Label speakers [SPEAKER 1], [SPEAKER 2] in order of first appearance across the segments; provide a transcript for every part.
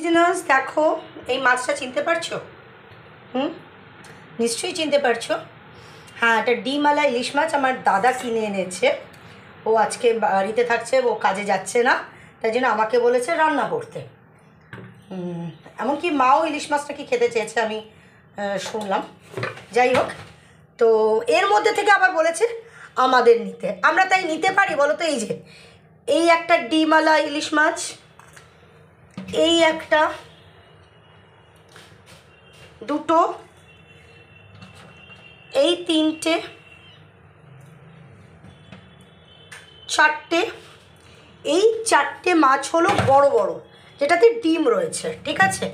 [SPEAKER 1] সিজনার্স দেখো এই মাছটা চিনতে পারছো? নিশ্চয়ই চিনতে পারছো। হ্যাঁ, এটা ডিমালা ইলিশ মাছ আমার দাদা কিনে এনেছে। ও আজকে বাড়িতে থাকছে, ও কাজে যাচ্ছে না, তাই জন্য আমাকে বলেছে রান্না করতে। এমনকি মাও ইলিশ মাছটা কি খেতে চেয়েছে আমি শুনলাম। যাই হোক, তো এর মধ্যে থেকে আবার বলেছে আমাদের নিতে, আমরা তাই নিতে পারি বলো তো? এই যে এই একটা ডিমালা ইলিশ মাছ, এই একটা, দুটো, এই তিনটে, চারটে, এই চারটে মাছ হলো বড় বড়, যেটাতে ডিম রয়েছে, ঠিক আছে?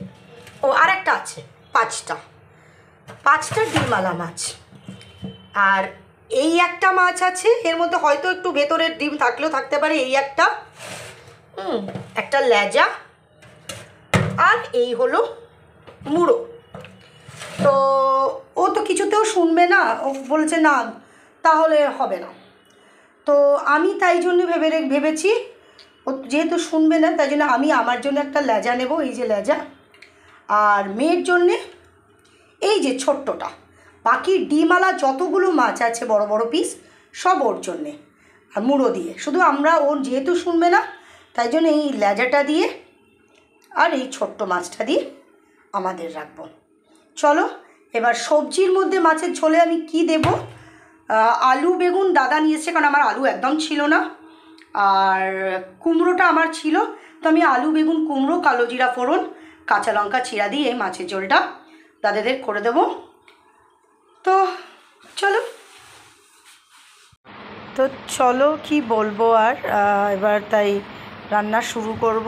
[SPEAKER 1] ও আর একটা আছে, পাঁচটা ডিমালা মাছ। আর এই একটা মাছ আছে, এর মধ্যে হয়তো একটু ভেতরের ডিম থাকলেও থাকতে পারে। এই একটা, একটা লেজা, আর এই হলো মুড়ো। তো ও তো কিছুতেও শুনবে না, ও বলেছে না তাহলে হবে না। তো আমি তাই জন্য ভেবেছি ও যেহেতু শুনবে না, তাই জন্য আমি আমার জন্য একটা লেজা নেব, এই যে লেজা। আর মেয়ের জন্যে এই যে ছোট্টটা। বাকি ডিমালা যতগুলো মাছ আছে বড় বড় পিস সব ওর জন্যে, আর মুড়ো দিয়ে। শুধু আমরা ওর যেহেতু শুনবে না, তাই জন্য এই লেজাটা দিয়ে আর এই ছোট্ট মাছটা দিয়ে আমাদের রাখবো। চলো এবার সবজির মধ্যে মাছের ঝোলে আমি কি দেব? আলু বেগুন দাদা নিয়ে এসছে, কারণ আমার আলু একদম ছিল না। আর কুমড়োটা আমার ছিল, তো আমি আলু বেগুন কুমড়ো কালো জিরা ফোড়ন কাঁচা লঙ্কা চিরা দিয়ে এই মাছের ঝোলটা দাদাদের করে দেবো। তো চলো কি বলবো আর, এবার তাই রান্না শুরু করব।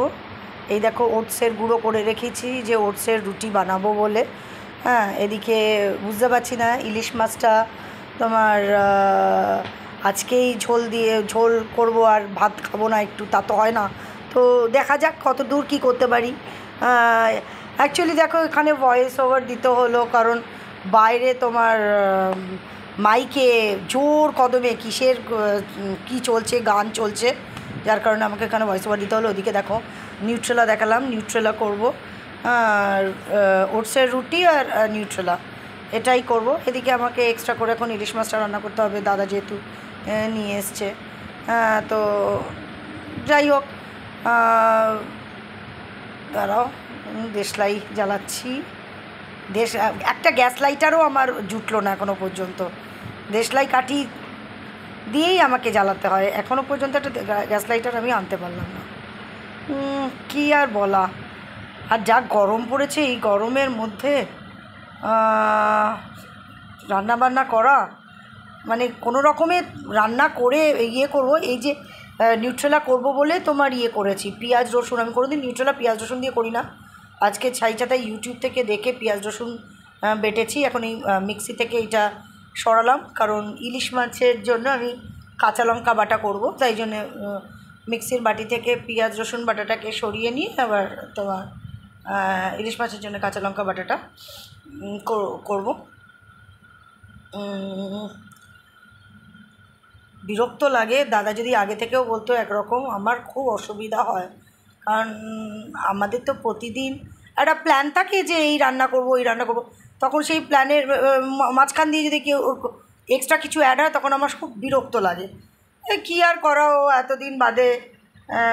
[SPEAKER 1] এই দেখো ওটসের গুঁড়ো করে রেখেছি, যে ওটসের রুটি বানাবো বলে। হ্যাঁ, এদিকে বুঝতে পারছি না ইলিশ মাছটা তোমার আজকেই ঝোল করব আর ভাত খাবো না একটু, তা তো হয় না। তো দেখা যাক কত দূর কী করতে পারি। অ্যাকচুয়ালি দেখো এখানে ভয়েস ওভার দিতে হলো, কারণ বাইরে তোমার মাইকে জোর কদমে কিসের কি চলছে, গান চলছে, যার কারণে আমাকে এখানে ভয়েস ওভার দিতে হলো। ওদিকে দেখো নিউট্রেলা দেখালাম, নিউট্রেলা করব, আর ওটসের রুটি আর নিউট্রেলা এটাই করব। এদিকে আমাকে এক্সট্রা করে এখন ইলিশ মাছটা রান্না করতে হবে, দাদা যেহেতু নিয়ে এসছে। তো যাই হোক, দাঁড়াও দেশলাই জ্বালাচ্ছি। একটা গ্যাস লাইটারও আমার জুটলো না এখনও পর্যন্ত। দেশলাই কাঠি দিয়েই আমাকে জ্বালাতে হয়, এখনও পর্যন্ত একটা গ্যাস লাইটার আমি আনতে পারলাম না। কী আর বলা। আর যা গরম পড়েছে, এই গরমের মধ্যে রান্নাবান্না করা মানে কোনো রকমের রান্না করে করবো। এই যে নিউট্রেলা করব বলে তোমার করেছি পেঁয়াজ রসুন। আমি কোনোদিন নিউট্রেলা পেঁয়াজ রসুন দিয়ে করি না। আজকে ছাইচাতাই ইউটিউব থেকে দেখে পেঁয়াজ রসুন বেটেছি। এখন এই মিক্সি থেকে এটা সরালাম, কারণ ইলিশ মাছের জন্য আমি কাঁচা লঙ্কা বাটা করব, তাই জন্য মিক্সির বাটি থেকে পেঁয়াজ রসুন বাটাটাকে সরিয়ে নিয়ে আবার তোমার ইলিশ মাছের জন্য কাঁচা লঙ্কা বাটাটা করব। বিরক্ত লাগে, দাদা যদি আগে থেকেও বলতো একরকম, আমার খুব অসুবিধা হয়। কারণ আমাদের তো প্রতিদিন একটা প্ল্যান থাকে যে এই রান্না করব এই রান্না করব, তখন সেই প্ল্যানের মাঝখান দিয়ে যদি কেউ এক্সট্রা কিছু অ্যাড হয় তখন আমার খুব বিরক্ত লাগে। কী আর করা, ও এতদিন বাদে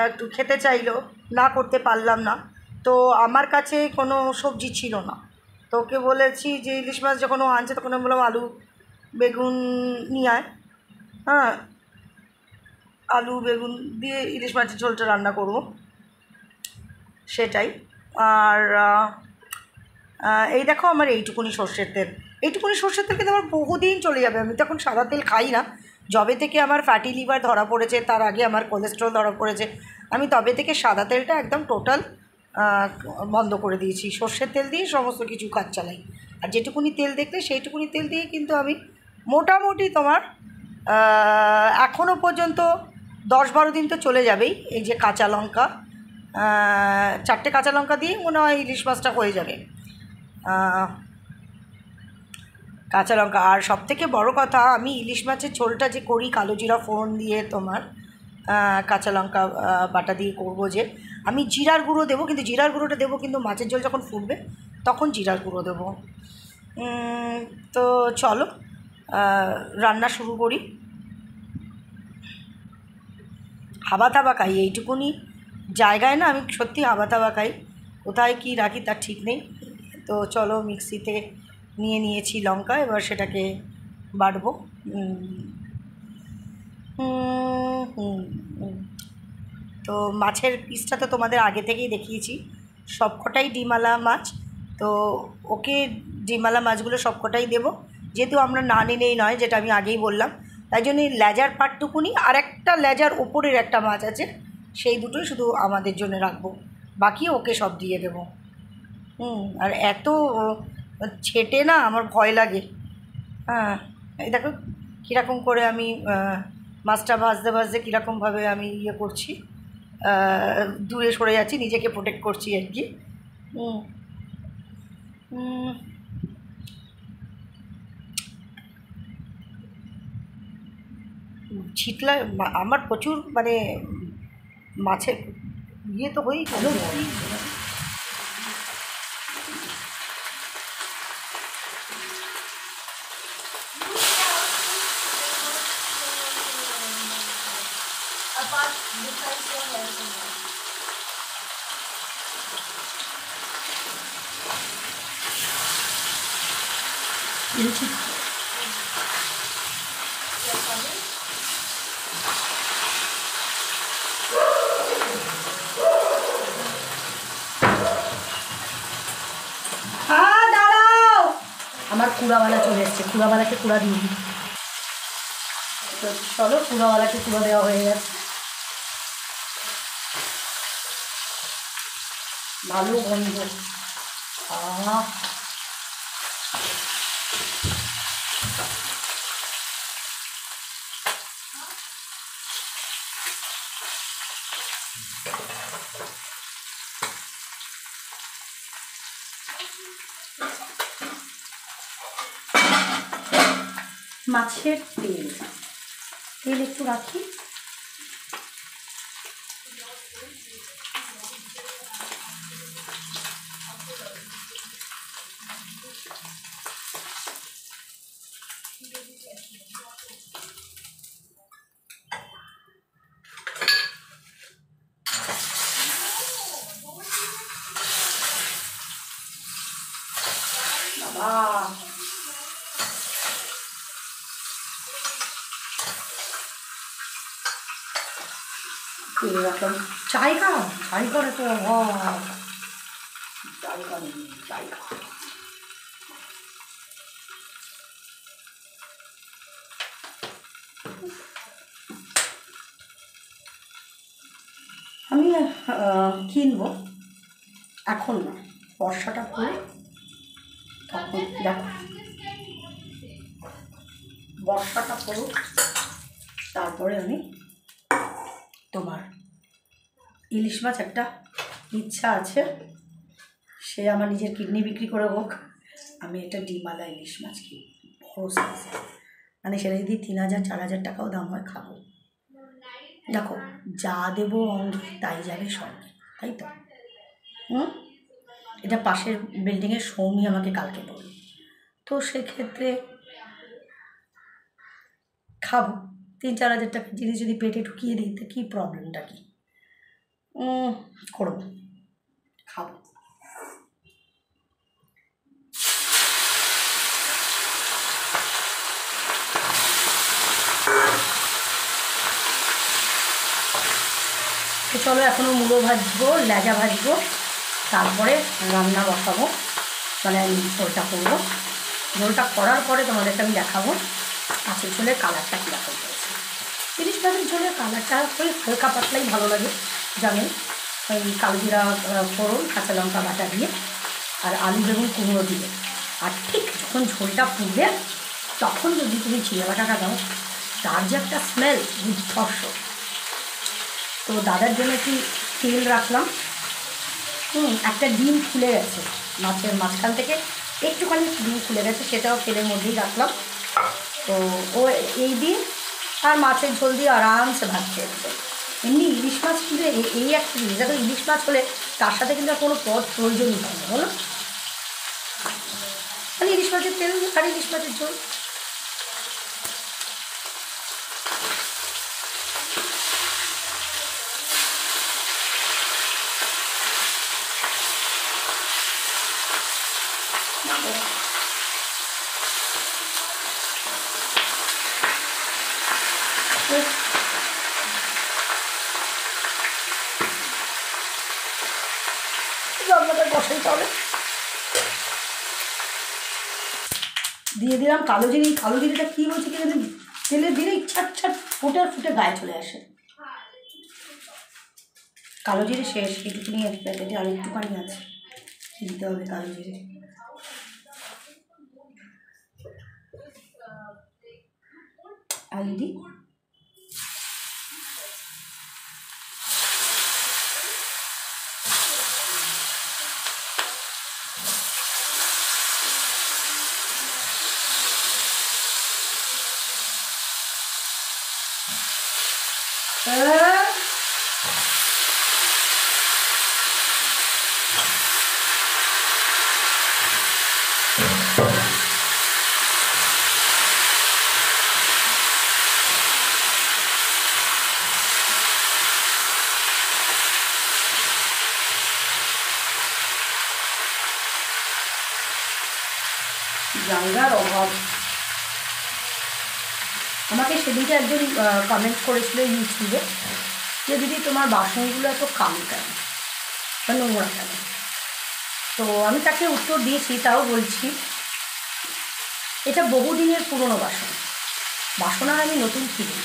[SPEAKER 1] একটু খেতে চাইলো, না করতে পারলাম না। তো আমার কাছে কোনো সবজি ছিল না, তো ওকে বলেছি যে ইলিশ মাছ যখন ও আনছে তখন আমি বললাম আলু বেগুন নিয়ে আয়। হ্যাঁ, আলু বেগুন দিয়ে ইলিশ মাছের ঝোলটা রান্না করব, সেটাই। আর এই দেখো আমার এইটুকুনি সর্ষের তেল কিন্তু আমার বহুদিন চলে যাবে। আমি তো এখন সাদা তেল খাই না, যবে থেকে আমার ফ্যাটি লিভার ধরা পড়েছে, তার আগে আমার কোলেস্ট্রল ধরা পড়েছে, আমি তবে থেকে সাদা তেলটা একদম টোটাল বন্ধ করে দিয়েছি। সর্ষের তেল দিয়ে সমস্ত কিছু কাজ চালাই, আর যেটুকুনি তেল দেখলে সেইটুকুনি তেল দিয়ে কিন্তু আমি মোটামুটি তোমার এখনও পর্যন্ত 10-12 দিন তো চলে যাবেই। এই যে কাঁচা লঙ্কা, 4টে কাঁচা লঙ্কা দিয়ে মনে হয় ইলিশ মাছটা হয়ে যাবে। কাঁচা লঙ্কা, আর সবথেকে বড় কথা, আমি ইলিশ মাছের ঝোলটা যে করি কালো জিরা ফোড়ন দিয়ে তোমার কাঁচা লঙ্কা বাটা দিয়ে করবো যে, আমি জিরার গুঁড়ো দেবো, কিন্তু জিরার গুঁড়োটা দেবো কিন্তু মাছের ঝোল যখন ফুটবে তখন জিরার গুঁড়ো দেবো। তো চলো রান্না শুরু করি। হাবা তাবা খাই, এইটুকুনি জায়গায় না আমি সত্যি হাবা তাবা খাই, কোথায় কী রাখি তার ঠিক নেই। তো চলো মিক্সিতে নিয়েছি লঙ্কা, এবার সেটাকে বাটবো। তো মাছের পিসটা তো তোমাদের আগে থেকেই দেখিয়েছি, সবকটাই ডিমালা মাছ। তো ওকে ডিমালা মাছগুলো সবকটাই দেবো, যেহেতু আমরা না নিলেই নয়, যেটা আমি আগেই বললাম। তাই জন্য লেজার পাটটুকুনি আর একটা লেজার ওপরের একটা মাছ আছে, সেই দুটোই শুধু আমাদের জন্য রাখবো, বাকি ওকে সব দিয়ে দেবো। আর এত ছেটে না আমার ভয় লাগে। হ্যাঁ, এই দেখো কীরকম করে আমি মাছটা ভাজতে কীরকমভাবে আমি ইয়ে করছি, দূরে সরে যাচ্ছি, নিজেকে প্রোটেক্ট করছি আর কি। ছিটলা আমার প্রচুর মানে মাছের ইয়ে তো হয়েই গেল। দাঁড়াও, আমার কুড়াওয়ালা চলে এসছে, কুড়াওয়ালাকে কুড়া দিয়ে দিই। তো চলো কুড়াওয়ালাকে কুড়া দেওয়া হয়ে গেছে। ভালো গন্ধ। মাছের তেল একটু রাখি। জায়গা জায়গার তো অভাব, জায়গা নেই জায়গা। আমি কিনবো এখন না, বর্ষাটা করে তখন দেখো, বর্ষাটা করুক তারপরে আমি তোমার ইলিশ মাছ একটা ইচ্ছা আছে, সে আমার নিজের কিডনি বিক্রি করে হোক, আমি একটা ডিমালা ইলিশ মাছ কিনি বড় সাইজে, মানে সেটা যদি 3000 4000 টাকাও দাম হয় খাবো। দেখো যা দেবো অঙ্গে তাই যাবে সঙ্গে, তাই তো। এটা পাশের বিল্ডিংয়ের সৌমি আমাকে কালকে বলল, তো সেক্ষেত্রে খাবো। 3-4 হাজার টাকার জিনিস যদি পেটে ঢুকিয়ে দিই তো কী প্রবলেমটা কী, করবো, খাবো। তো চলো এখনও মূলো ভাজবো, লেজা ভাজবো, তারপরে রান্না বসাবো, মানে আমি ঝোলটা করবো। ঝোলটা করার পরে তোমাদেরকে আমি দেখাবো মাছের ঝোলের কালারটা কীরকম হয়েছে। ইলিশ মাছের ঝোলের কালারটা ওই হালকা পাতলাই ভালো লাগে, জানেন, ওই কালজিরা ফোড়ন কাঁচা লঙ্কা বাটা দিয়ে আর আলু বেগুন কুমড়ো দিয়ে, আর ঠিক যখন ঝোলটা ফুটবে তখন যদি তুমি চিড়ে বাটাটা দাও, তার যে একটা স্মেল দুর্ধর্ষ। তো দাদার জন্য একটু তেল রাখলাম, একটা ডিম খুলে গেছে মাছের মাঝখান থেকে, একটুখানি ডিম খুলে গেছে, সেটাও তেলের মধ্যেই রাখলাম। তো ও এই ডিম আর মাছের ঝোল দিয়ে আরামসে ভাত খেয়েছে, এমনি ইলিশ মাছ কিন্তু এই একটা জিনিস, দেখো ইলিশ মাছ হলে তার সাথে কিন্তু আর কোনো পদ প্রয়োজনই হয় না, বলো? মানে ইলিশ মাছের তেল আর ইলিশ মাছের ঝোল। রান্নাটা বসাই তাহলে। দিয়ে দিলাম কালো জিরে। কালো জিরেটা কী হয়েছে কি জানি, তেলে দিলে ছাট ছাট ফুটে ফুটে গায়ে চলে আসে। কালো জিরে শেষ, একটুখানি এক প্যাকেটে আর একটুখানি আছে, দিতে হবে কালো জিরে। আলু দিই। জায়গার অভাব। আমাকে সেদিকে একজন কমেন্ট করেছিল ইউটিউবে যে দিদি তোমার বাসনগুলো এত কালো কেন বা নোংরা কেন। তো আমি তাকে উত্তর দিয়েছি, তাও বলছি এটা বহুদিনের পুরনো বাসন। বাসন আর আমি নতুন কিনি,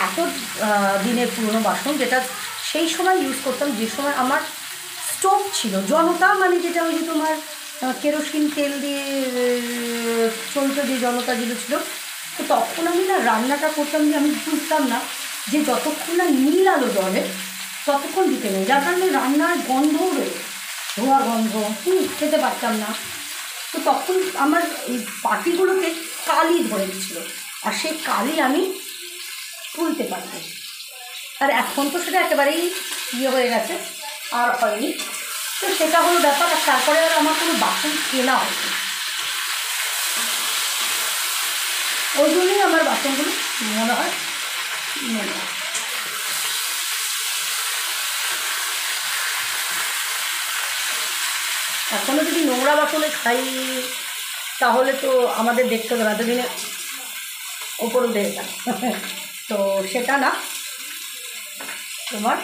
[SPEAKER 1] এত দিনের পুরনো বাসন, যেটা সেই সময় ইউজ করতাম যে সময় আমার স্টোভ ছিল, জনতা, মানে যেটা ওই যে তোমার কেরোসিন তেল দিয়ে চলতো, যে জনতা যেগুলো ছিল। তো তখন আমি না রান্নাটা করতাম যে আমি বুঝতাম না যে যতক্ষণ না নীল আলো জ্বলে ততক্ষণ দিতে নেই, যার কারণে রান্নার গন্ধও রয়েছে, ধোয়া গন্ধ, খেতে পারতাম না। তো তখন আমার এই পাটিগুলোতে কালি ধরে গেছিলো, আর সেই কালি আমি তুলতে পারতাম। আর এখন তো সেটা একেবারেই ইয়ে হয়ে গেছে, আর হয়নি। তো সেটা হলো ব্যাপার। আর তারপরে আর আমার কোনো বাসন কেনা হয়নি, ওই জন্যই আমার বাসনগুলো মনে হয় নোংরা। এখনও যদি নোংরা বাসনে খাই তাহলে তো আমাদের দেখতে হবে না, এতদিনে ওপরও দেখতাম। তো সেটা না, তোমার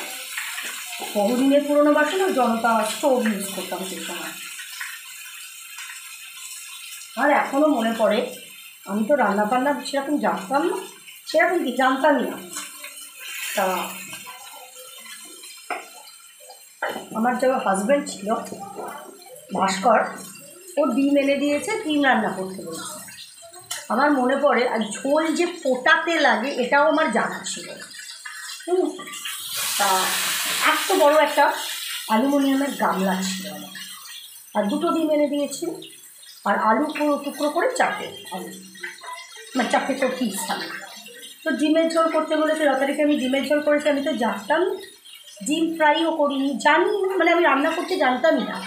[SPEAKER 1] বহুদিনের পুরোনো বাসন আর জনতা স্টোভ ইউজ করতাম সেই সময়। আর এখনও মনে পড়ে, আমি তো রান্না বান্না সেরকম জানতাম না, সেরকম কি জানতামই না। তা আমার যে হাজব্যান্ড ছিল ভাস্কর, ও ডিম এনে দিয়েছে, ডিম রান্না করতে বলছে। আমার মনে পড়ে, আর ঝোল যে ফোটাতে লাগে এটাও আমার জানা ছিল। তা এত বড় একটা অ্যালুমিনিয়ামের গামলা ছিল আমার, আর দুটো ডিম এনে দিয়েছিল, আর আলু পুরো টুকরো করে চারটে আলু, মানে চারটে তো পিস আলু। তো ডিমের ঝোল করতে বলেছে, যথারীতি আমি ডিমের ঝোল করেছি। আমি তো জানতাম, ডিম ফ্রাইও করিনি, জানি, মানে আমি রান্না করতে জানতামই না,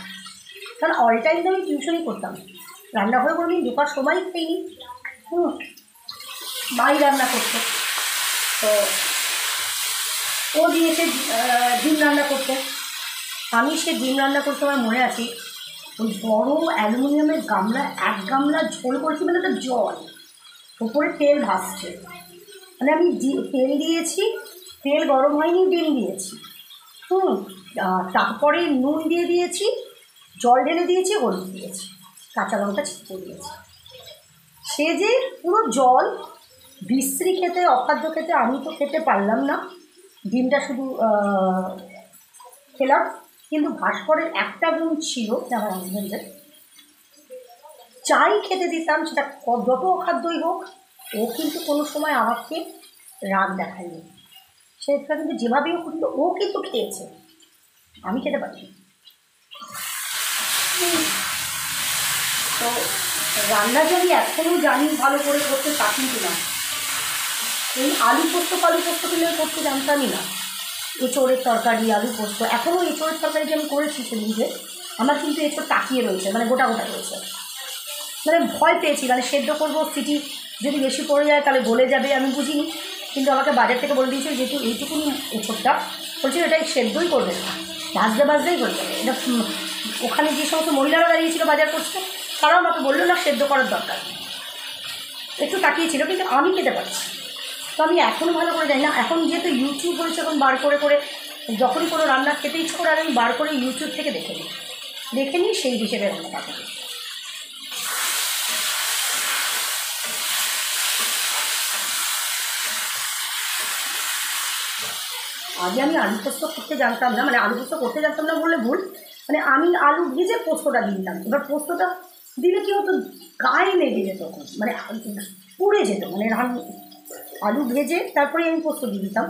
[SPEAKER 1] কারণ অল টাইম তো আমি টিউশনই করতাম, রান্নাঘরে কোনোদিন ঢোকার সময় পাইনি। মাই রান্না করতো। তো ও দিয়েছে ডিম রান্না করতে। আমি সে ডিম রান্না করতে আমার মনে আছে, ওই বড় অ্যালুমিনিয়ামের গামলা, এক গামলা ঝোল করেছি, মানে তো জল, উপরে তেল ভাসছে, মানে আমি তেল দিয়েছি, তেল গরম হয়নি, ডিম দিয়েছি, তারপরে নুন দিয়ে দিয়েছি, জল ঢেলে দিয়েছি, হলুদ দিয়েছি, কাঁচা লঙ্কা ছিটিয়ে দিয়েছি। সে যে পুরো জল, বিশ্রী খেতে, অখাদ্য খেতে, আমি তো খেতে পারলাম না, ডিমটা শুধু খেলাম। কিন্তু ভাস্করের একটা গুণ ছিল যে আমার হাজবেন্ডের, চাই খেতে দিতাম, সেটা যত অখাদ্যই হোক, ও কিন্তু কোনো সময় আমাকে রাগ দেখায়নি। সেটা কিন্তু যেভাবেই হোক, কিন্তু ও কিন্তু খেয়েছে, আমি খেতে পারিনি। তো রান্না যদি এখনও জানি ভালো করে করতে, তা কিন্তু না। এই আলু পোস্ত দিলে করতে জানতামই না। এঁচোড়ের তরকারি, আলু পোস্ত, এখনও এঁচোড়ের তরকারি যে আমি করেছি সেদিনকে, আমার কিন্তু এঁচোড় তাকিয়ে রয়েছে, মানে গোটা গোটা রয়েছে। মানে ভয় পেয়েছি, মানে সেদ্ধ করবো, সিটি যদি বেশি পড়ে যায় তাহলে গলে যাবে, আমি বুঝিনি। কিন্তু আমাকে বাজার থেকে বলে দিয়েছে যেহেতু এইটুকুনি এঁচোড়টা, বলছি এটাই সেদ্ধই করবে না, ভাজতেই হয়ে যাবে এটা। ওখানে যে সমস্ত মহিলারা দাঁড়িয়েছিল বাজার করছে, তারাও আমাকে বললো না সেদ্ধ করার দরকার, একটু তাকিয়েছিল, কিন্তু আমি খেতে পারছি। তো আমি এখনও ভালো করে জানি না, এখন যেহেতু ইউটিউব হয়েছে, এখন বার করে যখনই কোনো রান্না খেতে ইচ্ছে করে আমি বার করে ইউটিউব থেকে দেখে নিই সেই হিসেবে রান্নাটা করি। আগে আমি আলু পোস্ত করতে জানতাম না, মানে আলু পোস্ত করতে জানতাম না বললে ভুল, মানে আমি আলু ভেজে পোস্তটা দিতাম। এবার পোস্তটা দিলে কী হতো, গায়ে লেগে যেত, মানে পুড়ে যেত, মানে আলু ভেজে তারপরে আমি পোস্ত দিয়ে দিতাম,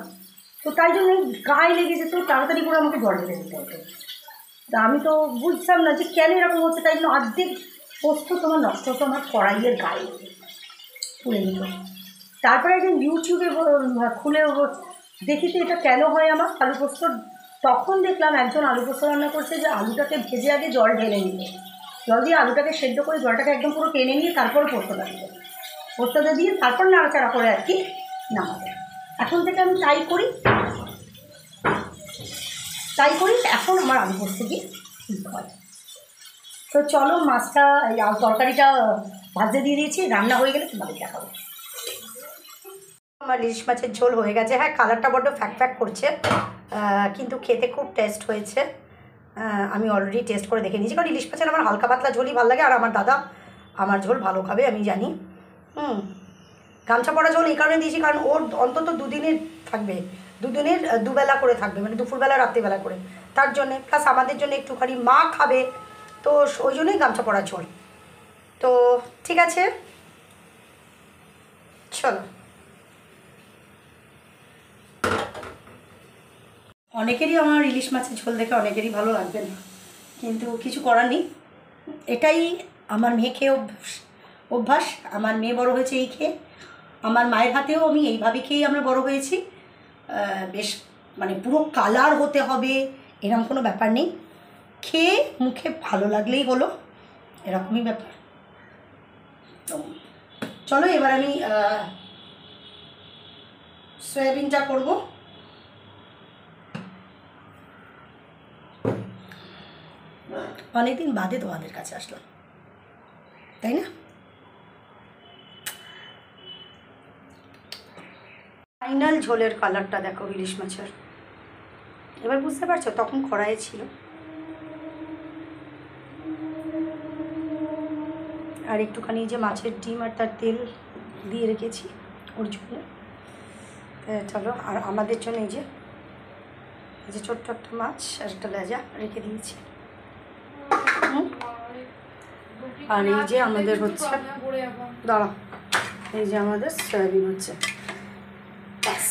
[SPEAKER 1] তো তাই জন্য গায়ে লেগে যেত, তাড়াতাড়ি করে আমাকে জল ঢেলে দিতে হতো। তা আমি তো বুঝতাম না যে কেন এরকম হচ্ছে, তাই জন্য অর্ধেক পোস্ত তোমার নষ্ট হতো আমার কড়াইয়ের গায়ে পুড়ে দিত। তারপরে একদিন ইউটিউবে খুলে দেখি তো এটা কেন হয় আমার আলু পোস্ত, তখন দেখলাম একজন আলু পোস্ত রান্না করছে যে আলুটাকে ভেজে আগে জল ঢেলে নিয়ে, জল দিয়ে আলুটাকে সেদ্ধ করে জলটাকে একদম পুরো টেনে নিয়ে তারপরে পোস্তটা দিবে, পোস্তটা দিয়ে তারপর নাড়াচাড়া করে আর কি নামাবে। এখন থেকে আমি তাই করি, এখন আমার আলু পোস্ত দিয়ে ঠিক হয়। তো চলো, মাছটা তরকারিটা ভাজতে দিয়ে দিয়েছি, রান্না হয়ে গেলে তোমাদের দেখাবো। আমার ইলিশ মাছের ঝোল হয়ে গেছে। হ্যাঁ, কালারটা বড্ড ফ্যাক করছে, কিন্তু খেতে খুব টেস্ট হয়েছে। আমি অলরেডি টেস্ট করে দেখে নিয়েছি, কারণ ইলিশ মাছের আমার হালকা পাতলা ঝোলই ভালো লাগে, আর আমার দাদা আমার ঝোল ভালো খাবে আমি জানি। গামছা পড়া ঝোল এই কারণে দিয়েছি, কারণ ওর অন্তত দুদিনের থাকবে, দুদিনের দুবেলা করে থাকবে, মানে দুপুরবেলা রাত্রিবেলা করে, তার জন্যে, প্লাস আমাদের জন্য একটুখানি মা খাবে, তো ওই জন্যই গামছা পড়া ঝোল। তো ঠিক আছে, চলো। অনেকেরই আমার ইলিশ মাছের ঝোল দেখে অনেকেরই ভালো লাগবে না, কিন্তু কিছু করার নেই, এটাই আমার মেয়ে খেয়ে অভ্যাস। আমার মেয়ে বড় হয়েছে এই খেয়ে, আমার মায়ের হাতেও আমি এইভাবে খেয়েই আমরা বড় হয়েছি। বেশ মানে পুরো কালার হতে হবে এরকম কোনো ব্যাপার নেই, খেয়ে মুখে ভালো লাগলেই হলো, এরকমই ব্যাপার। তো চলো, এবার আমি সয়াবিনটা করবো। অনেকদিন বাদে তোমাদের কাছে আসলাম, তাই না? ফাইনাল ঝোলের কালারটা দেখো ইলিশ মাছের, এবার বুঝতে পারছো তখন কড়াইয়ে ছিল। আর একটুখানি যে মাছের ডিম আর তার তেল দিয়ে রেখেছি ওর জন্য। চলো, আর আমাদের জন্য এই যে ছোট্ট একটা মাছ আর একটা লেজা রেখে দিয়েছি। আর এই যে আমাদের হচ্ছে, দাঁড়া, এই যে আমাদের সয়াবিন হচ্ছে, ব্যাস।